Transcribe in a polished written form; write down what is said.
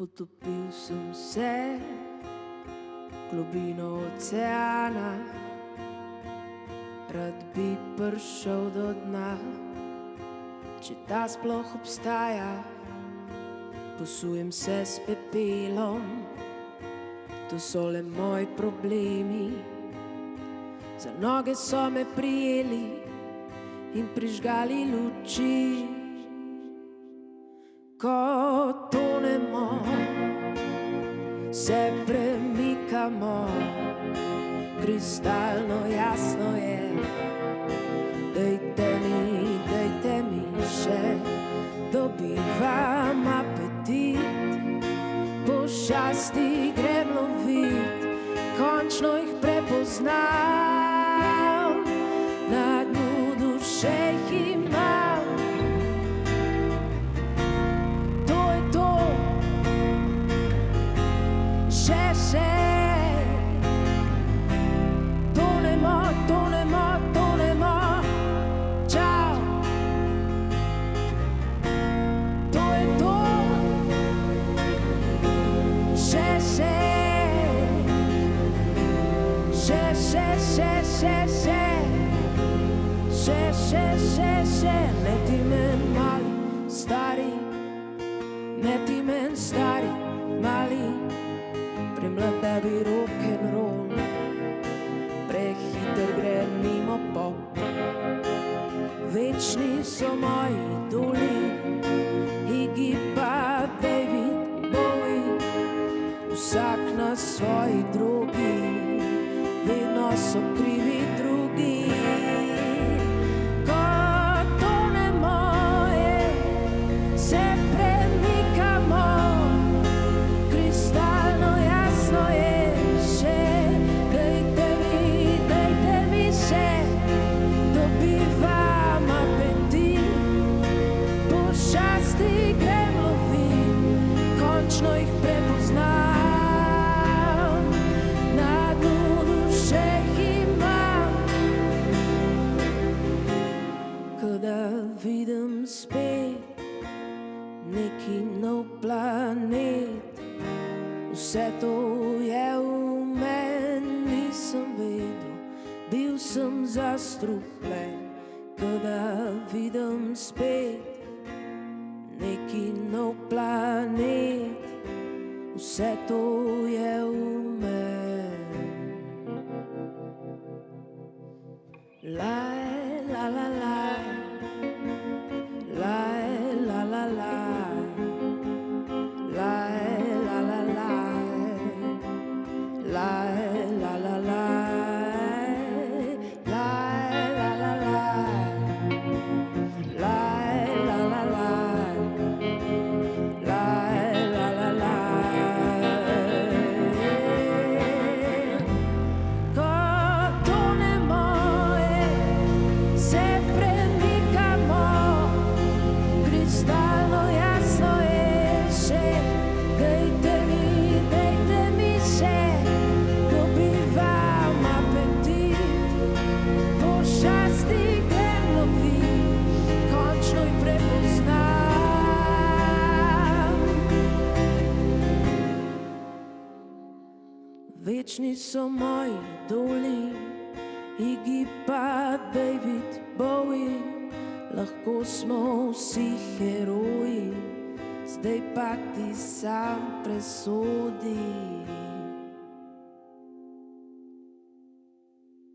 Potopil sem se v globino oceana, rad bi prišel do dna, če ta sploh obstaja. Posujem se s pepelom, to so le moji problemi. Za noge so me prijeli in prižgali luči. Ko tonemo, se premikamo, kristalno jasno je. Dajte mi še, dobivam apetit, pošasti grem lovit, končno jih prepoznam, na dnu duše jih imam. Tonemo, čau. To je to, še. Neti men mali, stari, neti men stari, mali, premlad, da bi rock'n'roll, prehiter gre mimo pop. Večni so moji idoli, Iggy pa David Bowie, vsak na svoji drogi, vedno so krivi drugi. Ko tonemo, se premikamo, kristalno jasno je še. Dajte mi še, dobivam apetit, pošasti grem lovit, končno jih prepoznam, na dnu duše jih imam. Kada vidim spet neki nov planet, vse to je v meni, nisem vedel, bil sem zastrupljen. Kada vidim spet neki nov planet, vse to je v meni. Laj, la la laj, laj, la la laj, laj, la la laj, laj, la la laj, laj, la la laj, laj, la la laj, laj, la la laj. Ko tonemo, se premikamo, kristalno jasno je še. Dajte mi še, dobivam apetit, pošasti grem lovit, končno jih prepoznam. Večni so moji idoli, Iggy pa David Bowie, lahko smo vsi heroji, zdaj pa ti sam presodi.